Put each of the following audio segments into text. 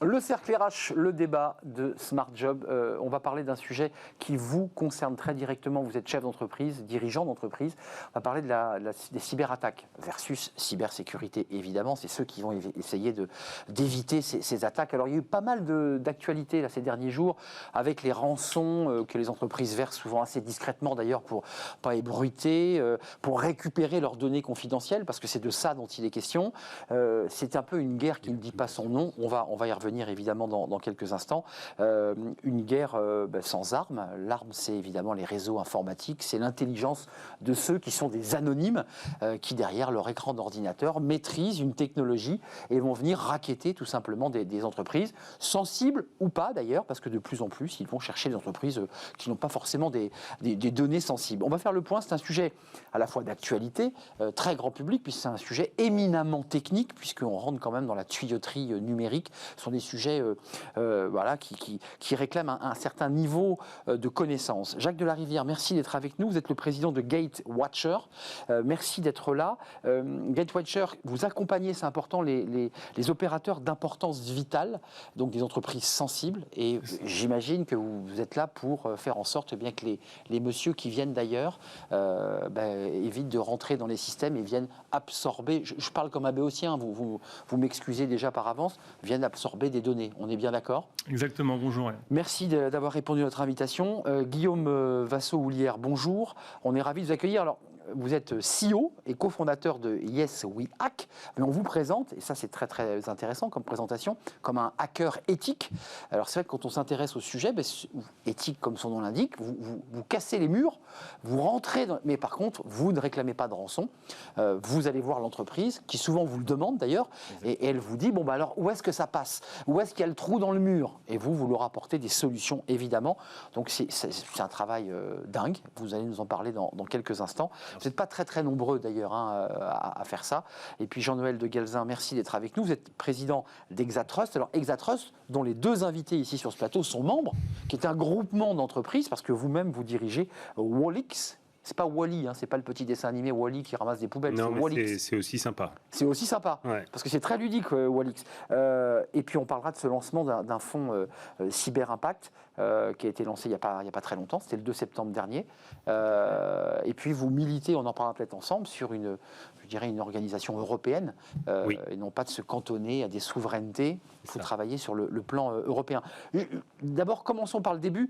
Le cercle RH, le débat de Smart Job. On va parler d'un sujet qui vous concerne très directement. Vous êtes chef d'entreprise, dirigeant d'entreprise. On va parler des cyberattaques versus cybersécurité, évidemment. C'est ceux qui vont essayer d'éviter ces attaques. Alors, il y a eu pas mal d'actualités là, ces derniers jours avec les rançons que les entreprises versent souvent assez discrètement, d'ailleurs, pour pas ébruiter, pour récupérer leurs données confidentielles, parce que c'est de ça dont il est question. C'est un peu une guerre qui ne dit pas son nom. On va y revenir évidemment dans quelques instants. Une guerre sans armes. L'arme, c'est évidemment les réseaux informatiques, c'est l'intelligence de ceux qui sont des anonymes, qui derrière leur écran d'ordinateur maîtrisent une technologie et vont venir racketter tout simplement des entreprises, sensibles ou pas d'ailleurs, parce que de plus en plus, ils vont chercher des entreprises qui n'ont pas forcément des données sensibles. On va faire le point, c'est un sujet à la fois d'actualité, très grand public, puisque c'est un sujet éminemment technique, puisqu'on rentre quand même dans la tuyauterie numérique. Ce sont des sujets qui réclament un certain niveau de connaissance. Jacques Delarivière, merci d'être avec nous. Vous êtes le président de Gatewatcher. Merci d'être là. Gatewatcher, vous accompagnez, c'est important, les opérateurs d'importance vitale, donc des entreprises sensibles. Et j'imagine que vous êtes là pour faire en sorte bien que les messieurs qui viennent d'ailleurs évitent de rentrer dans les systèmes et viennent absorber, je parle comme un béotien, vous m'excusez déjà par avance, viennent absorber des données. On est bien d'accord ? Exactement, bonjour. Merci d'avoir répondu à notre invitation. Guillaume Vassaux-Houlière, bonjour. On est ravis de vous accueillir. Alors, vous êtes CEO et cofondateur de Yes We Hack, mais on vous présente, et ça c'est très très intéressant comme présentation, comme un hacker éthique. Alors c'est vrai que quand on s'intéresse au sujet, éthique comme son nom l'indique, vous cassez les murs, vous rentrez, mais par contre vous ne réclamez pas de rançon, vous allez voir l'entreprise, qui souvent vous le demande d'ailleurs, et elle vous dit, alors où est-ce que ça passe ? Où est-ce qu'il y a le trou dans le mur ? Et vous leur apportez des solutions évidemment, donc c'est un travail dingue, vous allez nous en parler dans quelques instants. Vous n'êtes pas très très nombreux d'ailleurs à faire ça. Et puis Jean-Noël de Galzin, merci d'être avec nous. Vous êtes président d'Exatrust. Alors Exatrust, dont les deux invités ici sur ce plateau sont membres, qui est un groupement d'entreprises, parce que vous-même vous dirigez Wallix. C'est pas Wall-E, c'est pas le petit dessin animé Wall-E qui ramasse des poubelles. Non, mais c'est aussi sympa. C'est aussi sympa, ouais. Parce que c'est très ludique, Wallix. Et puis on parlera de ce lancement d'un fonds Cyber Impact qui a été lancé il n'y a pas très longtemps, c'était le 2 septembre dernier. Et puis vous militez, on en parlera peut-être ensemble, sur une organisation européenne, et non pas de se cantonner à des souverainetés. Il faut travailler sur le plan européen. D'abord, commençons par le début.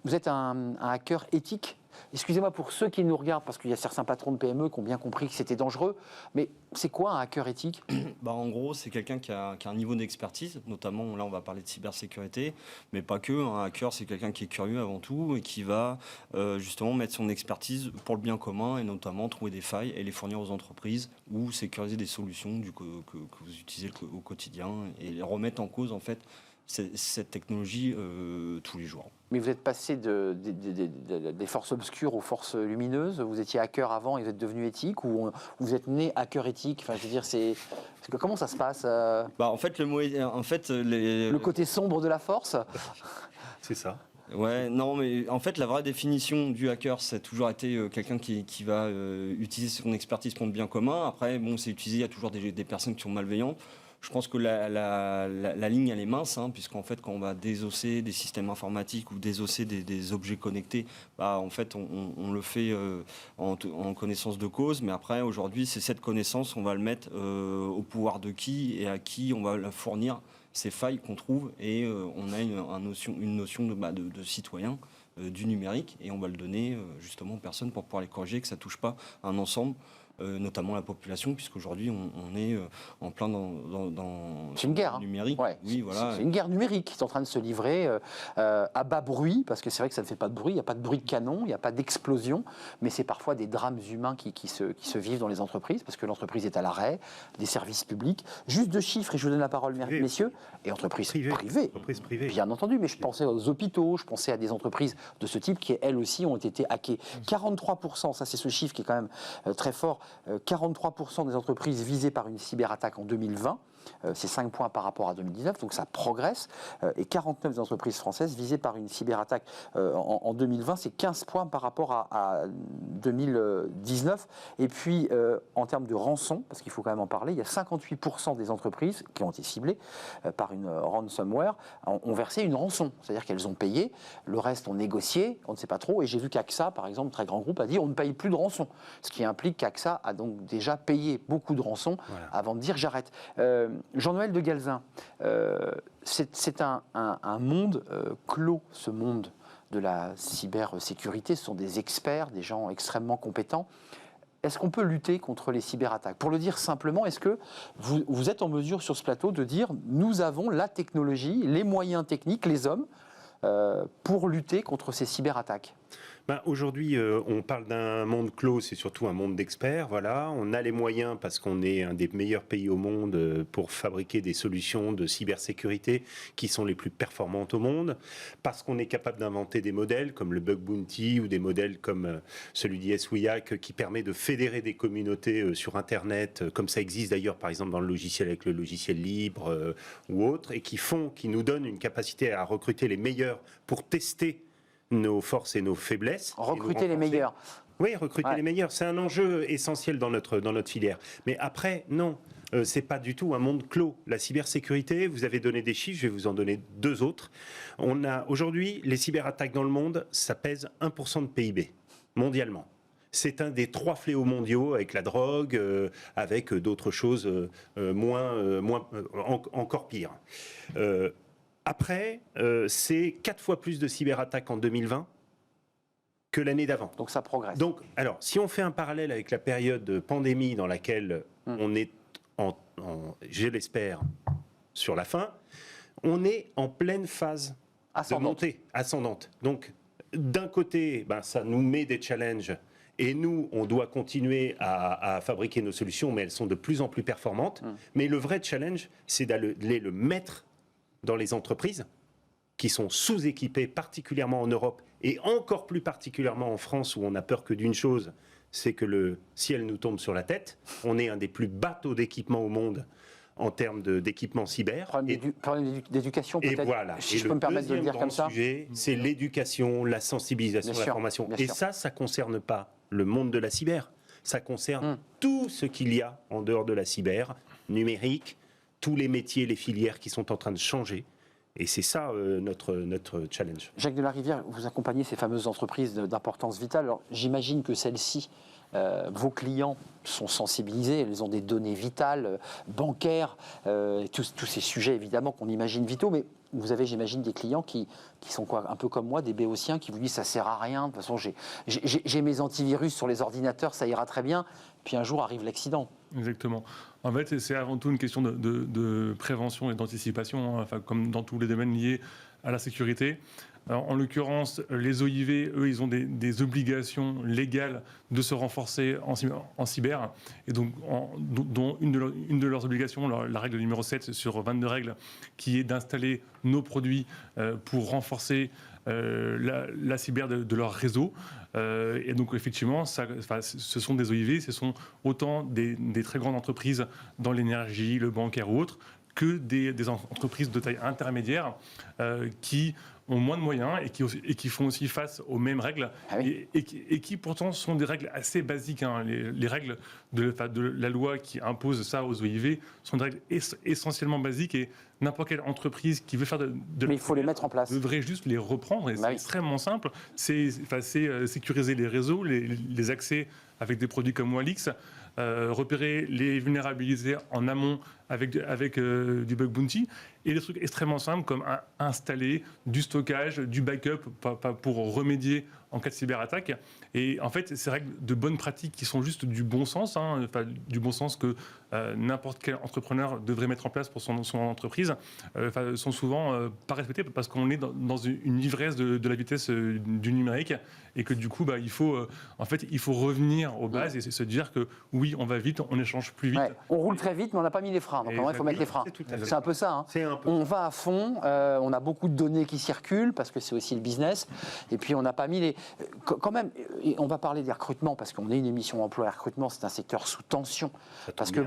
Vous êtes un hacker éthique. Excusez-moi pour ceux qui nous regardent, parce qu'il y a certains patrons de PME qui ont bien compris que c'était dangereux, mais c'est quoi un hacker éthique ? En gros, c'est quelqu'un qui a un niveau d'expertise, notamment, là on va parler de cybersécurité, mais pas que. Un hacker, c'est quelqu'un qui est curieux avant tout et qui va justement mettre son expertise pour le bien commun et notamment trouver des failles et les fournir aux entreprises ou sécuriser des solutions que vous utilisez au quotidien et remettre en cause en fait cette technologie tous les jours. Mais vous êtes passé des forces obscures aux forces lumineuses. Vous étiez hacker avant et vous êtes devenu éthique, ou vous êtes né hacker éthique. Enfin, je veux dire, comment ça se passe En fait, le côté sombre de la force. C'est ça. Ouais, non, mais en fait, la vraie définition du hacker, ça a toujours été quelqu'un qui va utiliser son expertise pour le bien commun. Après, c'est utilisé, il y a toujours des personnes qui sont malveillantes. Je pense que la ligne, elle est mince, puisqu'en fait, quand on va désosser des systèmes informatiques ou désosser des objets connectés, en fait, on le fait en connaissance de cause. Mais après, aujourd'hui, c'est cette connaissance, on va le mettre au pouvoir de qui et à qui on va la fournir ces failles qu'on trouve. Et on a une notion de citoyen du numérique et on va le donner justement aux personnes pour pouvoir les corriger, que ça ne touche pas un ensemble. Notamment la population, puisqu'aujourd'hui on est en plein dans c'est une guerre, numérique. Ouais. Oui, voilà. C'est une guerre numérique qui est en train de se livrer à bas bruit, parce que c'est vrai que ça ne fait pas de bruit, il n'y a pas de bruit de canon, il n'y a pas d'explosion, mais c'est parfois des drames humains qui se vivent dans les entreprises, parce que l'entreprise est à l'arrêt, des services publics. Juste deux chiffres, et je vous donne la parole, messieurs, et entreprises privées. Bien entendu, mais je pensais aux hôpitaux, je pensais à des entreprises de ce type qui, elles aussi, ont été hackées. 43%, ça c'est ce chiffre qui est quand même très fort, 43% des entreprises visées par une cyberattaque en 2020. c'est 5 points par rapport à 2019, donc ça progresse. Et 49 entreprises françaises visées par une cyberattaque en 2020, c'est 15 points par rapport à 2019. Et puis, en termes de rançon, parce qu'il faut quand même en parler, il y a 58% des entreprises qui ont été ciblées par une ransomware ont versé une rançon. C'est-à-dire qu'elles ont payé, le reste ont négocié, on ne sait pas trop. Et j'ai vu qu'AXA, par exemple, très grand groupe, a dit on ne paye plus de rançon. Ce qui implique qu'AXA a donc déjà payé beaucoup de rançon avant de dire j'arrête. Jean-Noël de Galzin, c'est un monde clos, ce monde de la cybersécurité. Ce sont des experts, des gens extrêmement compétents. Est-ce qu'on peut lutter contre les cyberattaques? Pour le dire simplement, est-ce que vous êtes en mesure sur ce plateau de dire nous avons la technologie, les moyens techniques, les hommes, pour lutter contre ces cyberattaques? Aujourd'hui, on parle d'un monde clos, c'est surtout un monde d'experts. Voilà. On a les moyens parce qu'on est un des meilleurs pays au monde pour fabriquer des solutions de cybersécurité qui sont les plus performantes au monde, parce qu'on est capable d'inventer des modèles comme le Bug Bounty ou des modèles comme celui d'ISWIAC qui permet de fédérer des communautés sur Internet, comme ça existe d'ailleurs par exemple dans le logiciel avec le logiciel libre ou autre, et qui nous donnent une capacité à recruter les meilleurs pour tester nos forces et nos faiblesses. Recruter les meilleurs. Oui, recruter les meilleurs. C'est un enjeu essentiel dans notre filière. Mais après, non, c'est pas du tout un monde clos. La cybersécurité, vous avez donné des chiffres, je vais vous en donner 2 autres. On a aujourd'hui, les cyberattaques dans le monde, ça pèse 1% de PIB, mondialement. C'est un des 3 fléaux mondiaux avec la drogue, avec d'autres choses encore pires. Après, c'est 4 fois plus de cyberattaques en 2020 que l'année d'avant. Donc ça progresse. Donc, alors, si on fait un parallèle avec la période de pandémie dans laquelle on est, je l'espère, sur la fin, on est en pleine phase de montée ascendante. Donc, d'un côté, ça nous met des challenges. Et nous, on doit continuer à fabriquer nos solutions, mais elles sont de plus en plus performantes. Mais le vrai challenge, c'est d'aller le mettre dans les entreprises qui sont sous-équipées, particulièrement en Europe et encore plus particulièrement en France, où on n'a peur que d'une chose, c'est que le ciel nous tombe sur la tête. On est un des plus bas taux d'équipement au monde en termes d'équipement cyber. Problème d'éducation peut-être. Et voilà. Si je peux me permettre de le dire comme ça. Sujet, c'est l'éducation, la sensibilisation, la formation. Et ça ne concerne pas le monde de la cyber. Ça concerne tout ce qu'il y a en dehors de la cyber, numérique, tous les métiers, les filières qui sont en train de changer. Et c'est ça notre challenge. Jacques Delarivière, vous accompagnez ces fameuses entreprises d'importance vitale. Alors, j'imagine que celles-ci, vos clients sont sensibilisés, elles ont des données vitales, bancaires, tous ces sujets évidemment qu'on imagine vitaux, mais vous avez, j'imagine, des clients qui sont quoi, un peu comme moi, des béotiens, qui vous disent ça sert à rien, de toute façon j'ai mes antivirus sur les ordinateurs, ça ira très bien, puis un jour arrive l'accident. Exactement. En fait, c'est avant tout une question de prévention et d'anticipation, hein, comme dans tous les domaines liés à la sécurité. Alors, en l'occurrence, les OIV, eux, ils ont des obligations légales de se renforcer en cyber. Et donc, dont une de leurs obligations, la règle numéro 7 sur 22 règles, qui est d'installer nos produits pour renforcer la cyber de leur réseau. Et donc, effectivement, ce sont des OIV, ce sont autant des très grandes entreprises dans l'énergie, le bancaire ou autre, que des entreprises de taille intermédiaire qui ont moins de moyens et qui font aussi face aux mêmes règles et qui pourtant sont des règles assez basiques. Hein. Les règles de la loi qui impose ça aux OIV sont des règles essentiellement basiques et n'importe quelle entreprise qui veut faire mais il faut les mettre en place. Devrait juste les reprendre et c'est extrêmement simple. C'est sécuriser les réseaux, les accès avec des produits comme Walix, repérer les vulnérabilités en amont avec du Bug Bounty et des trucs extrêmement simples comme installer du stockage, du backup pour remédier en cas de cyberattaque. Et en fait, ces règles de bonnes pratiques qui sont juste du bon sens, du bon sens que n'importe quel entrepreneur devrait mettre en place pour son entreprise, sont souvent pas respectées parce qu'on est dans une ivresse de la vitesse du numérique et que du coup, il faut revenir aux bases et se dire que oui, on va vite, on échange plus vite. Ouais, on roule très vite, mais on n'a pas mis les freins. Donc, il faut mettre les freins. C'est un peu ça. Hein. On va à fond, on a beaucoup de données qui circulent parce que c'est aussi le business. Et puis, on n'a pas mis quand même, et on va parler des recrutements, parce qu'on est une émission emploi et recrutement, c'est un secteur sous tension. Parce que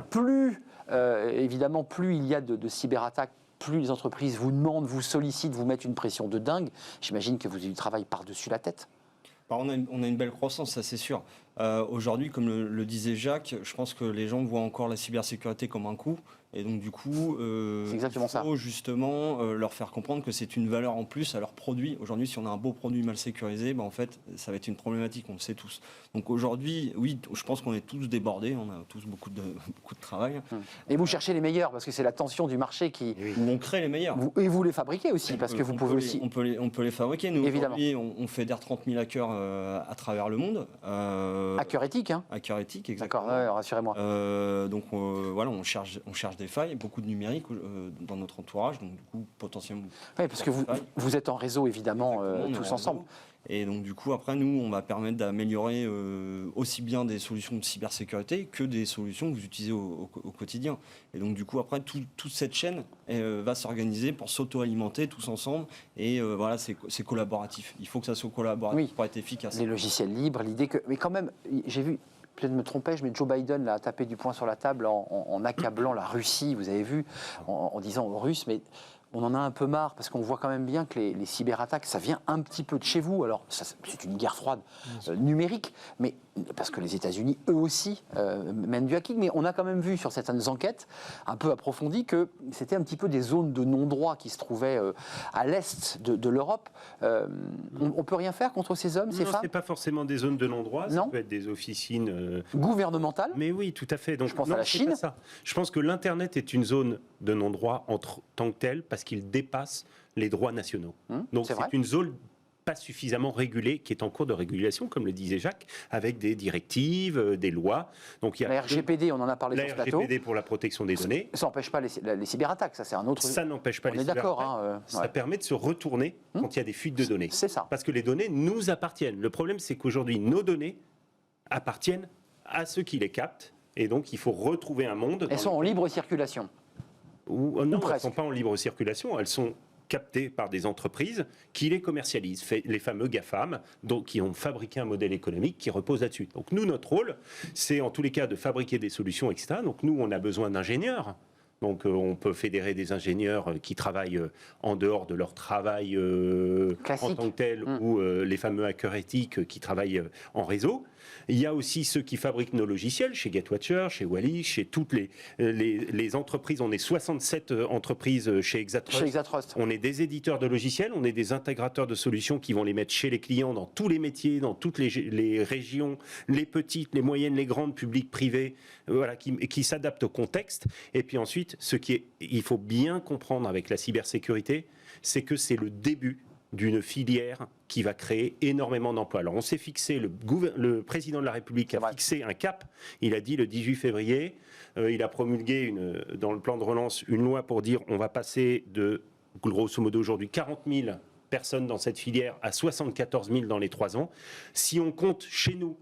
évidemment, plus il y a de cyberattaques, plus les entreprises vous demandent, vous sollicitent, vous mettent une pression de dingue. J'imagine que vous avez du travail par-dessus la tête. On a une belle croissance, ça c'est sûr. Aujourd'hui, comme le disait Jacques, je pense que les gens voient encore la cybersécurité comme un coût. Et donc du coup, il faut justement leur faire comprendre que c'est une valeur en plus à leur produit. Aujourd'hui, si on a un beau produit mal sécurisé, en fait, ça va être une problématique, on le sait tous. Donc aujourd'hui, oui, je pense qu'on est tous débordés, on a tous beaucoup de travail. Et vous cherchez les meilleurs, parce que c'est la tension du marché qui... On crée les meilleurs. Et vous les fabriquez aussi, parce que vous pouvez aussi... On peut les fabriquer. Nous, aujourd'hui, on fédère 30 000 hackers à travers le monde. Hacker éthique, hein. Hacker éthique, exactement. D'accord, rassurez-moi. Donc voilà, on cherche des failles, beaucoup de numérique dans notre entourage, donc du coup potentiellement. Oui, parce que vous êtes en réseau évidemment tous ensemble. Et donc du coup après nous on va permettre d'améliorer aussi bien des solutions de cybersécurité que des solutions que vous utilisez au quotidien. Et donc du coup après toute cette chaîne va s'organiser pour s'auto-alimenter tous ensemble. Et voilà, c'est collaboratif. Il faut que ça soit collaboratif pour être efficace. Les logiciels libres, l'idée que... Mais quand même, j'ai vu... Peut-être me trompais-je, mais Joe Biden a tapé du poing sur la table en accablant la Russie, vous avez vu, en disant aux Russes, mais on en a un peu marre, parce qu'on voit quand même bien que les cyberattaques, ça vient un petit peu de chez vous. Alors, c'est une guerre froide numérique, mais parce que les États-Unis, eux aussi, mènent du hacking. Mais on a quand même vu sur certaines enquêtes un peu approfondies que c'était un petit peu des zones de non-droit qui se trouvaient à l'est de l'Europe. On ne peut rien faire contre ces hommes, ces femmes ? Non, ce n'est pas forcément des zones de non-droit, ça peut être des officines... gouvernementales ? Mais oui, tout à fait. Donc, je pense à la Chine. Je pense que l'Internet est une zone de non-droit en tant que telle, parce qu'il dépasse les droits nationaux. Donc c'est une zone pas suffisamment régulée, qui est en cours de régulation, comme le disait Jacques, avec des directives, des lois. Donc, il y a la RGPD, on en a parlé sur ce plateau. La RGPD pour la protection des données. Ça n'empêche pas les cyberattaques, ça c'est un autre... Ça n'empêche pas les cyberattaques. On est d'accord. Ça permet de se retourner quand il y a des fuites de données. C'est ça. Parce que les données nous appartiennent. Le problème, c'est qu'aujourd'hui, nos données appartiennent à ceux qui les captent. Et donc, il faut retrouver un monde... Elles sont en libre circulation. Non, elles ne sont pas en libre circulation, elles sont captées par des entreprises qui les commercialisent, les fameux GAFAM, qui ont fabriqué un modèle économique qui repose là-dessus. Donc nous, notre rôle, c'est en tous les cas de fabriquer des solutions, etc. Donc nous, on a besoin d'ingénieurs. Donc on peut fédérer des ingénieurs qui travaillent en dehors de leur travail en tant que tel, ou les fameux hackers éthiques qui travaillent en réseau. Il y a aussi ceux qui fabriquent nos logiciels, chez GetWatcher, chez Wally, chez toutes les entreprises. On est 67 entreprises chez Exatrust. On est des éditeurs de logiciels, on est des intégrateurs de solutions qui vont les mettre chez les clients dans tous les métiers, dans toutes les régions, les petites, les moyennes, les grandes, publiques, privées, voilà, qui s'adaptent au contexte. Et puis ensuite, il faut bien comprendre avec la cybersécurité, c'est que c'est le début d'une filière qui va créer énormément d'emplois. Alors on s'est fixé, le président de la République a fixé un cap, il a dit le 18 février, il a promulgué dans le plan de relance une loi pour dire on va passer de, grosso modo aujourd'hui, 40 000 personnes dans cette filière à 74 000 dans les 3 ans. Si on compte chez nous,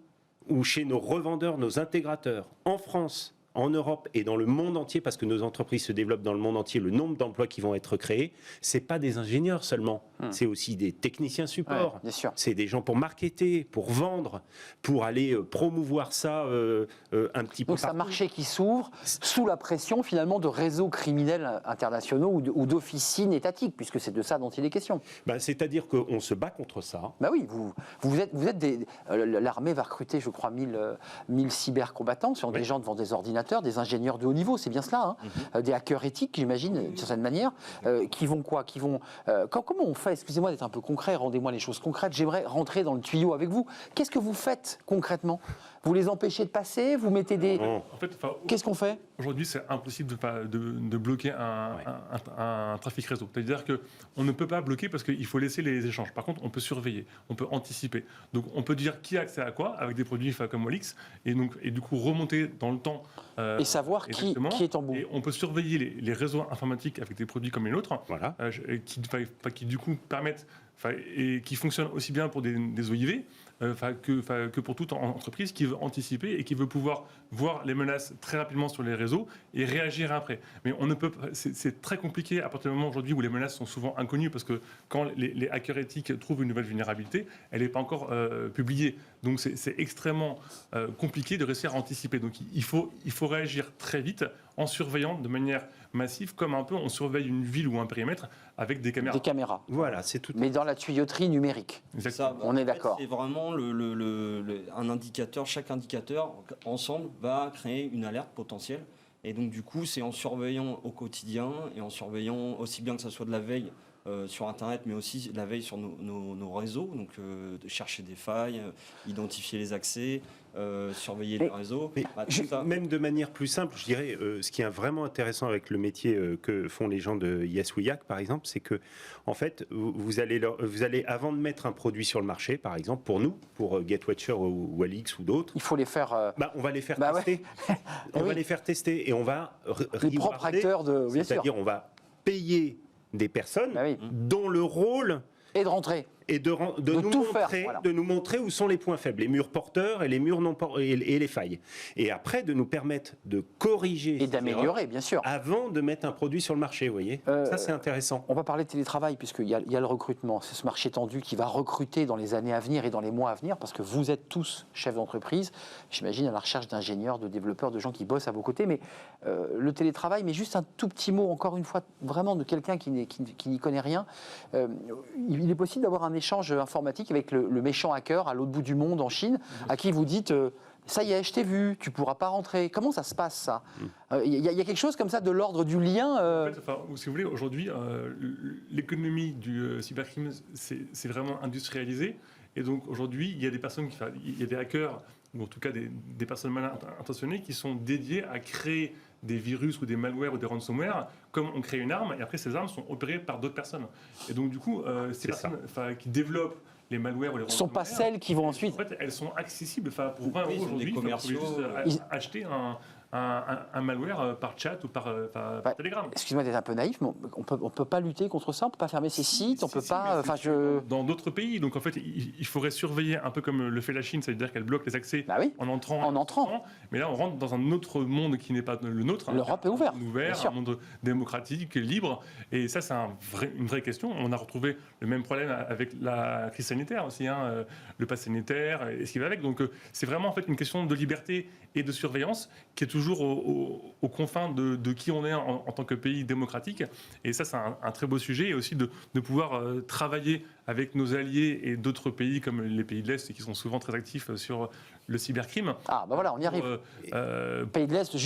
ou chez nos revendeurs, nos intégrateurs, en France, en Europe et dans le monde entier, parce que nos entreprises se développent dans le monde entier, le nombre d'emplois qui vont être créés, c'est pas des ingénieurs seulement, c'est aussi des techniciens support, c'est des gens pour marketer, pour vendre, pour aller promouvoir ça un petit peu. Donc c'est un marché qui s'ouvre sous la pression finalement de réseaux criminels internationaux ou d'officines étatiques, puisque c'est de ça dont il est question. C'est-à-dire qu'on se bat contre ça. Oui, vous êtes l'armée va recruter, je crois, 1000 cybercombattants, ce sont des gens devant des ordinateurs, des ingénieurs de haut niveau, c'est bien cela, des hackers éthiques, j'imagine, d'une certaine manière, qui vont quoi, comment on fait, excusez-moi d'être un peu concret, rendez-moi les choses concrètes, j'aimerais rentrer dans le tuyau avec vous. Qu'est-ce que vous faites concrètement ? Vous les empêchez de passer ? Vous mettez des... Qu'est-ce qu'on fait ? Aujourd'hui, c'est impossible de bloquer un trafic réseau. C'est-à-dire qu'on ne peut pas bloquer parce qu'il faut laisser les échanges. Par contre, on peut surveiller, on peut anticiper. Donc, on peut dire qui a accès à quoi avec des produits comme Wallix et du coup remonter dans le temps. Et savoir qui est en bout. Et on peut surveiller les réseaux informatiques avec des produits comme les nôtres, qui du coup permettent et qui fonctionnent aussi bien pour des OIV que pour toute entreprise qui veut anticiper et qui veut pouvoir voir les menaces très rapidement sur les réseaux et réagir après. Mais on ne peut pas, c'est très compliqué à partir du moment aujourd'hui où les menaces sont souvent inconnues, parce que quand les hackers éthiques trouvent une nouvelle vulnérabilité, elle n'est pas encore publiée. Donc c'est extrêmement compliqué de réussir à anticiper. Donc il faut réagir très vite en surveillant de manière massive, comme un peu on surveille une ville ou un périmètre avec des caméras. Des caméras. Voilà, c'est tout. Mais dans la tuyauterie numérique. Exactement. On est d'accord. C'est vraiment un indicateur, chaque indicateur ensemble va créer une alerte potentielle. Et donc du coup, c'est en surveillant au quotidien et en surveillant aussi bien que ce soit de la veille sur Internet, mais aussi la veille sur nos réseaux, donc de chercher des failles, identifier les accès, surveiller les réseaux. Même de manière plus simple, je dirais, ce qui est vraiment intéressant avec le métier que font les gens de Yes We Hack, par exemple, c'est que, en fait, vous allez, avant de mettre un produit sur le marché, par exemple, pour nous, pour GetWatcher ou Alix ou d'autres, il faut les faire. on va les faire tester. Ouais. On va les faire tester et on va les propres acteurs de. Bien sûr. C'est-à-dire, on va payer des personnes dont le rôle et de rentrer. Et de nous montrer où sont les points faibles, les murs porteurs et les murs non porteurs et les failles. Et après, de nous permettre de corriger et d'améliorer, bien sûr, avant de mettre un produit sur le marché. Vous voyez, ça c'est intéressant. On va parler de télétravail puisqu'il y a le recrutement. C'est ce marché tendu qui va recruter dans les années à venir et dans les mois à venir, parce que vous êtes tous chefs d'entreprise. J'imagine à la recherche d'ingénieurs, de développeurs, de gens qui bossent à vos côtés. Mais le télétravail, mais juste un tout petit mot, encore une fois, vraiment de quelqu'un qui n'y connaît rien. Il est possible d'avoir un échange informatique avec le méchant hacker à l'autre bout du monde en Chine, à qui vous dites ça y est, je t'ai vu, tu pourras pas rentrer. Comment ça se passe, ça ? Il y a quelque chose comme ça de l'ordre du lien En fait, si vous voulez, aujourd'hui, l'économie du cybercrime, c'est vraiment industrialisé. Et donc aujourd'hui, il y a des personnes, il y a des hackers, ou en tout cas des personnes mal intentionnées, qui sont dédiées à créer des virus ou des malwares ou des ransomware, comme on crée une arme, et après ces armes sont opérées par d'autres personnes. Et donc du coup, ces personnes qui développent les malwares ou les ransomware... ne sont pas celles qui vont ensuite... En fait, elles sont accessibles. Pour 20 € aujourd'hui, vous pouvez juste acheter un malware par chat ou par Telegram. Excuse-moi d'être un peu naïf, mais on peut pas lutter contre ça, on peut pas fermer ces sites, on peut pas... Dans d'autres pays, donc en fait, il faudrait surveiller un peu comme le fait la Chine, c'est-à-dire qu'elle bloque les accès en entrant. Mais là, on rentre dans un autre monde qui n'est pas le nôtre. L'Europe est ouverte. Un monde démocratique, libre. Et ça, c'est une vraie question. On a retrouvé le même problème avec la crise sanitaire aussi, le pass sanitaire et ce qui va avec. Donc c'est vraiment en fait une question de liberté et de surveillance qui est toujours aux confins de qui on est en tant que pays démocratique. Et ça, c'est un très beau sujet. Et aussi de pouvoir travailler avec nos alliés et d'autres pays comme les pays de l'Est qui sont souvent très actifs sur le cybercrime. Ah, ben voilà, on y arrive. Pays de l'Est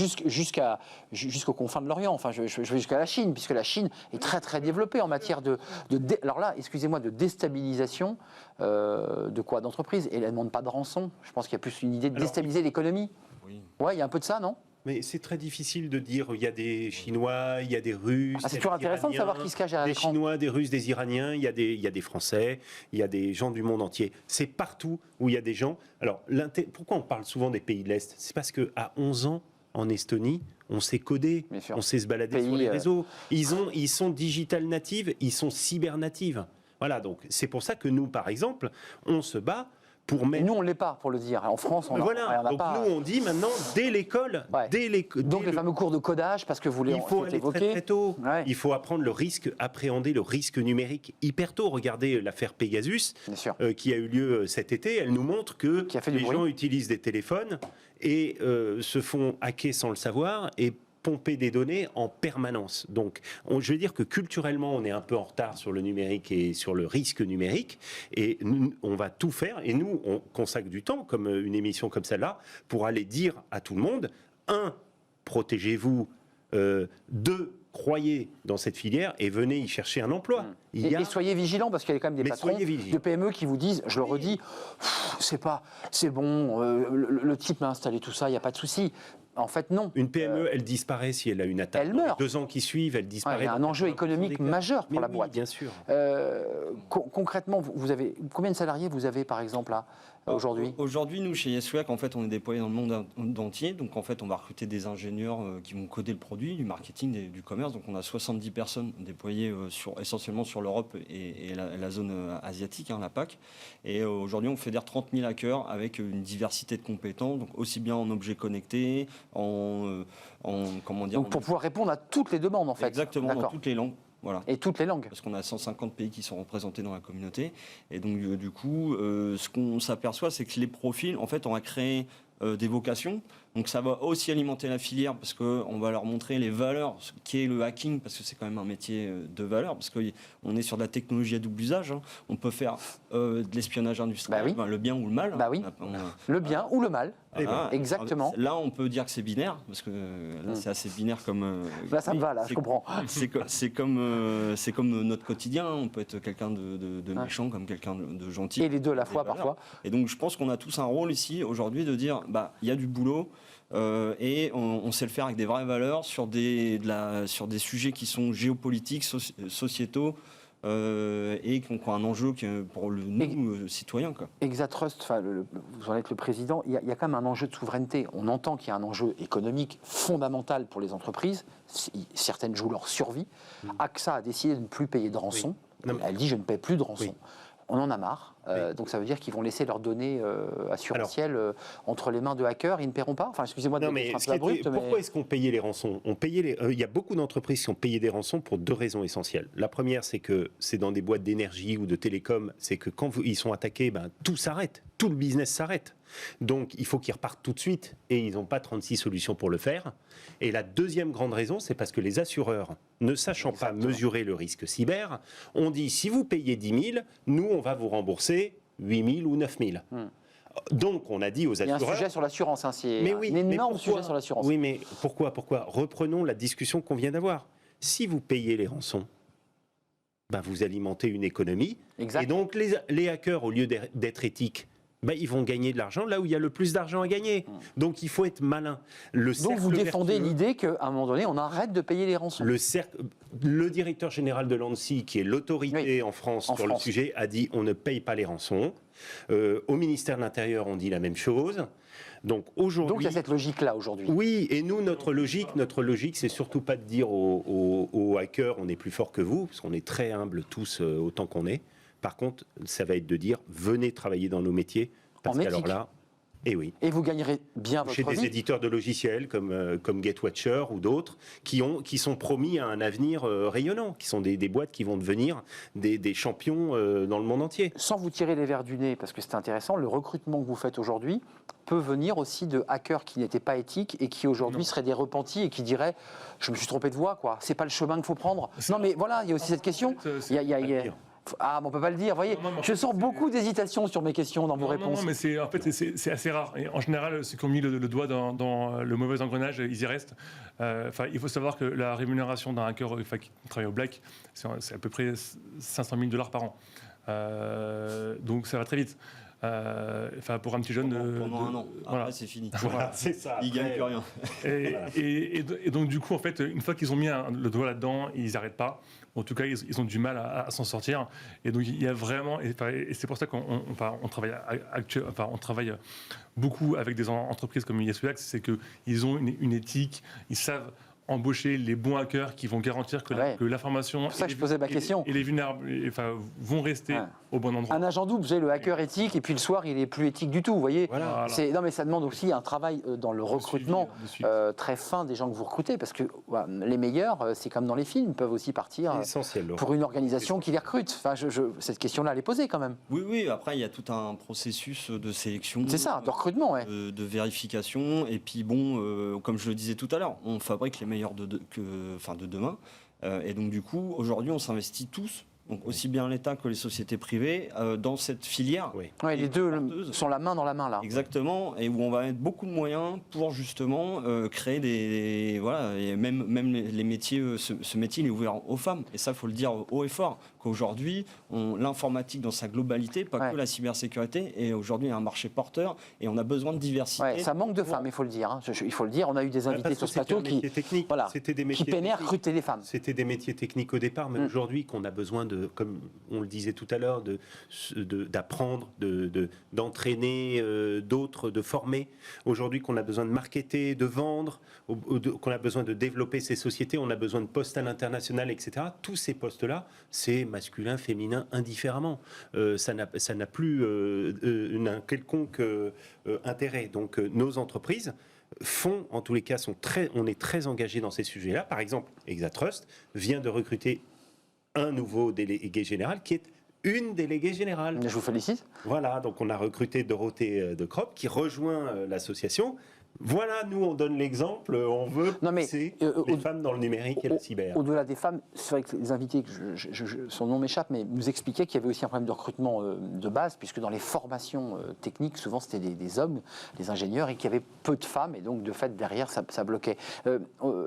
jusqu'aux confins de l'Orient. Enfin, je vais jusqu'à la Chine, puisque la Chine est très, très développée en matière alors là, excusez-moi, de déstabilisation de quoi ? D'entreprise. Et elle ne demande pas de rançon. Je pense qu'il y a plus une idée de déstabiliser l'économie. Oui. Ouais, il y a un peu de ça, non ? Mais c'est très difficile de dire, il y a des Chinois, il y a des Russes... c'est toujours intéressant de savoir qui se cache derrière l'écran. Des Chinois, des Russes, des Iraniens, il y a des Français, il y a des gens du monde entier. C'est partout où il y a des gens... Alors, pourquoi on parle souvent des pays de l'Est ? C'est parce qu'à 11 ans, en Estonie, on sait coder, on sait se balader sur les réseaux. Ils sont digital natives, ils sont cyber natives. Voilà, donc c'est pour ça que nous, par exemple, on se bat pour mettre... Nous, on ne l'est pas, pour le dire. En France, on voilà. n'a donc pas... nous, on dit maintenant, dès l'école... Donc les fameux cours de codage, parce que vous il faut aller très, très tôt. Ouais. Il faut apprendre le risque, appréhender le risque numérique hyper tôt. Regardez l'affaire Pegasus, qui a eu lieu cet été. Elle nous montre que les gens utilisent des téléphones et se font hacker sans le savoir et pomper des données en permanence. Donc, je veux dire que culturellement, on est un peu en retard sur le numérique et sur le risque numérique. Et nous, on va tout faire. Et nous, on consacre du temps, comme une émission comme celle-là, pour aller dire à tout le monde, 1, protégez-vous, 2, croyez dans cette filière et venez y chercher un emploi. Et soyez vigilants, parce qu'il y a quand même des patrons de PME qui vous disent, je le redis, c'est bon, le type m'a installé tout ça, il n'y a pas de souci. En fait, non. Une PME, elle disparaît si elle a une attaque. Elle meurt. 2 ans qui suivent, elle disparaît. Il y a un enjeu économique majeur pour la boîte. Bien sûr. Concrètement, vous avez combien de salariés vous avez, par exemple, là, aujourd'hui ? Aujourd'hui, nous, chez Yes We Hack, en fait, on est déployés dans le monde entier. Donc, en fait, on va recruter des ingénieurs qui vont coder le produit, du marketing et du commerce. Donc, on a 70 personnes déployées essentiellement sur l'Europe et la zone asiatique, la PAC. Et aujourd'hui, on fédère 30 000 hackers avec une diversité de compétences, donc aussi bien en objets connectés, comment dire. Donc pour pouvoir répondre à toutes les demandes, en fait. Exactement, dans toutes les langues. Voilà. Et toutes les langues. Parce qu'on a 150 pays qui sont représentés dans la communauté. Et donc, du coup, ce qu'on s'aperçoit, c'est que les profils, en fait, on a créé des vocations. Donc, ça va aussi alimenter la filière parce qu'on va leur montrer les valeurs, ce qu'est le hacking, parce que c'est quand même un métier de valeur, parce qu'on est sur de la technologie à double usage. On peut faire de l'espionnage industriel, le bien ou le mal. Bah oui. Le bien ou le mal. Exactement. Là, on peut dire que c'est binaire, parce que là, c'est assez binaire comme. Là, ça me va, là, je comprends. C'est comme notre quotidien. On peut être quelqu'un de méchant, comme quelqu'un de gentil. Et les deux à la fois, parfois. Et donc, je pense qu'on a tous un rôle ici, aujourd'hui, de dire il y a du boulot. Et on sait le faire avec des vraies valeurs sur des sujets qui sont géopolitiques, sociétaux et qui ont un enjeu pour nous, citoyens. Exatrust, vous en êtes le président, il y a quand même un enjeu de souveraineté. On entend qu'il y a un enjeu économique fondamental pour les entreprises. Certaines jouent leur survie. AXA a décidé de ne plus payer de rançon. Elle dit je ne paie plus de rançon. On en a marre. Donc ça veut dire qu'ils vont laisser leurs données assurantielles entre les mains de hackers. Ils ne paieront pas. Enfin, excusez-moi de être un peu abrupt. Pourquoi est-ce qu'on payait les rançons? Il y a beaucoup d'entreprises qui ont payé des rançons pour deux raisons essentielles. La première, c'est que c'est dans des boîtes d'énergie ou de télécom, c'est que quand ils sont attaqués, tout s'arrête, tout le business s'arrête. Donc il faut qu'ils repartent tout de suite et ils n'ont pas 36 solutions pour le faire. Et la deuxième grande raison, c'est parce que les assureurs, ne sachant pas mesurer le risque cyber, ont dit si vous payez 10 000, nous on va vous rembourser 8 000 ou 9 000. Donc on a dit aux assureurs... Il y a un sujet sur l'assurance, un énorme sujet sur l'assurance. Oui, mais pourquoi Reprenons la discussion qu'on vient d'avoir. Si vous payez les rançons, vous alimentez une économie. Exact. Et donc les hackers, au lieu d'être éthiques, ils vont gagner de l'argent là où il y a le plus d'argent à gagner. Donc il faut être malin. Donc vous défendez l'idée qu'à un moment donné, on arrête de payer les rançons. Le directeur général de l'ANSSI, qui est l'autorité en France sur le sujet, a dit on ne paye pas les rançons. Au ministère de l'Intérieur, on dit la même chose. Donc aujourd'hui. Donc il y a cette logique-là aujourd'hui. Oui, et nous, notre logique, c'est surtout pas de dire aux hackers on est plus fort que vous, parce qu'on est très humbles tous autant qu'on est. Par contre, ça va être de dire venez travailler dans nos métiers, parce qu'alors là, oui. Et vous gagnerez bien votre vie. Chez des éditeurs de logiciels comme GetWatcher ou d'autres qui sont promis à un avenir rayonnant, qui sont des boîtes qui vont devenir des champions dans le monde entier. Sans vous tirer les verres du nez, parce que c'est intéressant, le recrutement que vous faites aujourd'hui peut venir aussi de hackers qui n'étaient pas éthiques et qui aujourd'hui seraient des repentis et qui diraient je me suis trompé de voie, quoi. C'est pas le chemin qu'il faut prendre. Non mais voilà, il y a aussi cette question. Ah, mais on peut pas le dire. Vous voyez, je sens beaucoup d'hésitation sur mes questions dans vos réponses. Non, mais c'est assez rare. Et en général, ceux qui ont mis le doigt dans le mauvais engrenage, ils y restent. Il faut savoir que la rémunération d'un hacker qui travaille au black, c'est à peu près 500 000 $ par an. Donc ça va très vite. Pour un petit jeune pendant un an. Après, c'est fini. Voilà, c'est ça. Ils gagnent plus rien. Et donc du coup, en fait, une fois qu'ils ont mis le doigt là-dedans, ils n'arrêtent pas. En tout cas, ils ont du mal à s'en sortir. Et donc il y a vraiment, et c'est pour ça qu'on travaille beaucoup avec des entreprises comme ISPAC, c'est qu'ils ont une éthique, ils savent embaucher les bons hackers qui vont garantir que l'information et les vulnérables vont rester au bon endroit. Un agent double, le hacker éthique, et puis le soir, il est plus éthique du tout, vous voyez. Voilà. Non, mais ça demande aussi un travail dans le recrutement très fin des gens que vous recrutez, parce que les meilleurs, c'est comme dans les films, peuvent aussi partir pour une organisation qui les recrute. Cette question-là, elle est posée quand même. Oui, après, il y a tout un processus de sélection. C'est ça, de recrutement, de vérification, et puis comme je le disais tout à l'heure, on fabrique les meilleurs de demain. Et donc du coup, aujourd'hui, on s'investit tous, donc aussi bien l'État que les sociétés privées, dans cette filière. Les deux sont la main dans la main là. Exactement, et où on va mettre beaucoup de moyens pour justement créer et même les métiers, ce métier il est ouvert aux femmes. Et ça, il faut le dire haut et fort, qu'aujourd'hui, l'informatique dans sa globalité, pas que la cybersécurité, et aujourd'hui il y a un marché porteur et on a besoin de diversité. Ça manque de femmes, il faut le dire. Il faut le dire, on a eu des invités sur ce plateau qui peinaient à recruter des femmes. C'était des métiers techniques au départ, mais aujourd'hui qu'on a besoin de comme on le disait tout à l'heure, d'apprendre, d'entraîner d'autres, de former. Aujourd'hui, qu'on a besoin de marketer, de vendre, qu'on a besoin de développer ces sociétés, on a besoin de postes à l'international, etc. Tous ces postes-là, c'est masculin, féminin, indifféremment. Ça n'a plus un quelconque intérêt. Donc nos entreprises font, en tous les cas, on est très engagés dans ces sujets-là. Par exemple, Exatrust vient de recruter un nouveau délégué général qui est une déléguée générale. Je vous félicite. Voilà, donc on a recruté Dorothée de Cropp qui rejoint l'association. Voilà, nous on donne l'exemple, on veut pousser les femmes dans le numérique et la cyber. Au-delà des femmes, c'est vrai que les invités, son nom m'échappe, mais nous expliquaient qu'il y avait aussi un problème de recrutement de base, puisque dans les formations techniques, souvent c'était des hommes, des ingénieurs, et qu'il y avait peu de femmes, et donc de fait derrière ça bloquait.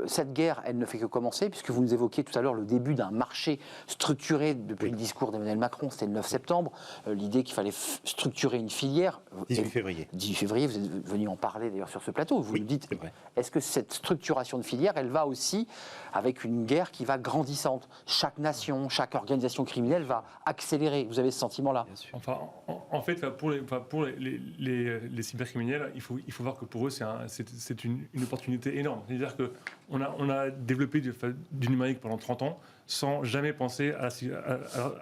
Cette guerre, elle ne fait que commencer, puisque vous nous évoquiez tout à l'heure le début d'un marché structuré depuis le discours d'Emmanuel Macron, c'était le 9 septembre, l'idée qu'il fallait structurer une filière. 18 février. 18 février, vous êtes venu en parler d'ailleurs sur ce plateau, vous nous dites, est-ce que cette structuration de filière, elle va aussi avec une guerre qui va grandissante? Chaque nation, chaque organisation criminelle va accélérer, vous avez ce sentiment-là? Enfin, en fait, pour les cybercriminels, il faut voir que pour eux, c'est une opportunité énorme. C'est-à-dire qu'on a développé du numérique pendant 30 ans sans jamais penser à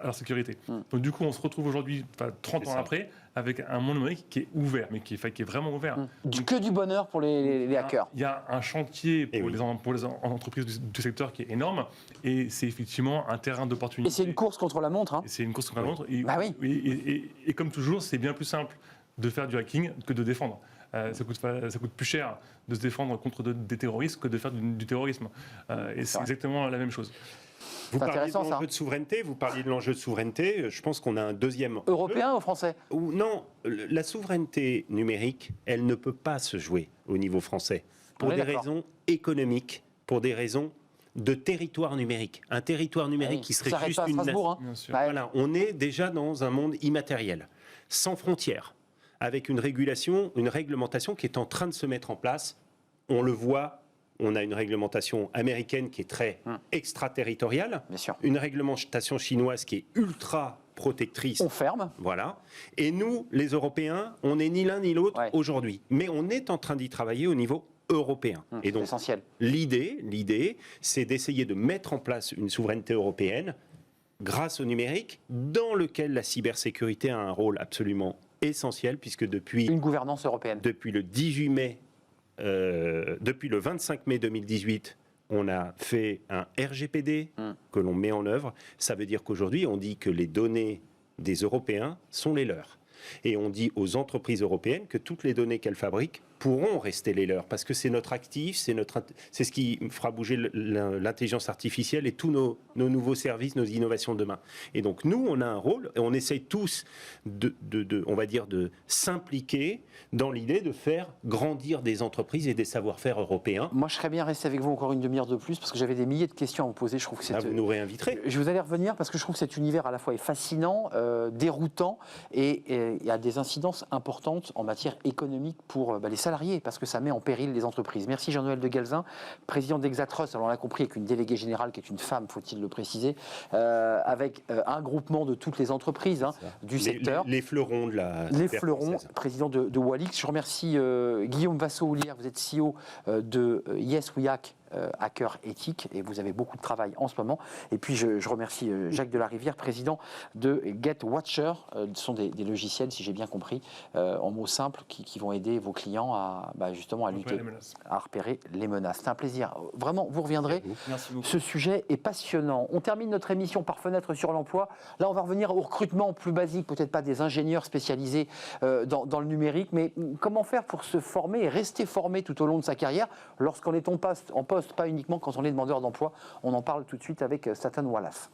la sécurité. Donc du coup, on se retrouve aujourd'hui, 30 ans après, avec un monde numérique qui est ouvert, mais qui est vraiment ouvert. Que du bonheur pour les hackers. Il y a un chantier pour les entreprises du secteur qui est énorme, et c'est effectivement un terrain d'opportunité. Et c'est une course contre la montre. C'est une course contre la montre. Et comme toujours, c'est bien plus simple de faire du hacking que de défendre. Ça coûte plus cher de se défendre contre des terroristes que de faire du terrorisme. Et c'est exactement la même chose. Vous parliez de l'enjeu de souveraineté, je pense qu'on a un deuxième européen ou français? Non, la souveraineté numérique, elle ne peut pas se jouer au niveau français pour des raisons économiques, pour des raisons de territoire numérique. Un territoire numérique qui serait juste une nation. Voilà, on est déjà dans un monde immatériel, sans frontières, avec une réglementation qui est en train de se mettre en place. On le voit. On a une réglementation américaine qui est très extraterritoriale, une réglementation chinoise qui est ultra protectrice. On ferme. Voilà. Et nous, les Européens, on n'est ni l'un ni l'autre aujourd'hui. Mais on est en train d'y travailler au niveau européen. Et donc, essentiel. L'idée, c'est d'essayer de mettre en place une souveraineté européenne grâce au numérique, dans lequel la cybersécurité a un rôle absolument essentiel, puisque depuis... Une gouvernance européenne. Depuis le 25 mai 2018, on a fait un RGPD que l'on met en œuvre. Ça veut dire qu'aujourd'hui, on dit que les données des Européens sont les leurs. Et on dit aux entreprises européennes que toutes les données qu'elles fabriquent pourront rester les leurs, parce que c'est notre actif, c'est ce qui fera bouger l'intelligence artificielle et tous nos nouveaux services, nos innovations de demain. Et donc nous, on a un rôle, et on essaye tous on va dire, de s'impliquer dans l'idée de faire grandir des entreprises et des savoir-faire européens. Moi, je serais bien resté avec vous encore une demi-heure de plus, parce que j'avais des milliers de questions à vous poser. Je trouve que c'est... vous nous réinviterez. Je vous allais revenir, parce que je trouve que cet univers à la fois est fascinant, déroutant, et il y a des incidences importantes en matière économique pour les salariés, parce que ça met en péril les entreprises. Merci Jean-Noël de Galzin, président d'Exatrust. Alors on l'a compris, avec une déléguée générale qui est une femme, faut-il le préciser, avec un groupement de toutes les entreprises du secteur. Les fleurons de la... Les fleurons, président de Walix. Je remercie Guillaume Vassaux-Houlière, vous êtes CEO de Yes We Hack, hacker éthique, et vous avez beaucoup de travail en ce moment. Et puis je remercie Jacques Delarivière, président de GetWatcher. Ce sont des logiciels, si j'ai bien compris, en mots simples, qui vont aider vos clients à justement à lutter, à repérer les menaces. C'est un plaisir. Vraiment, vous reviendrez. Merci beaucoup. Ce sujet est passionnant. On termine notre émission par Fenêtre sur l'emploi. Là, on va revenir au recrutement plus basique, peut-être pas des ingénieurs spécialisés dans le numérique, mais comment faire pour se former et rester formé tout au long de sa carrière lorsqu'on est en poste, pas uniquement quand on est demandeur d'emploi. On en parle tout de suite avec Satan Wallace.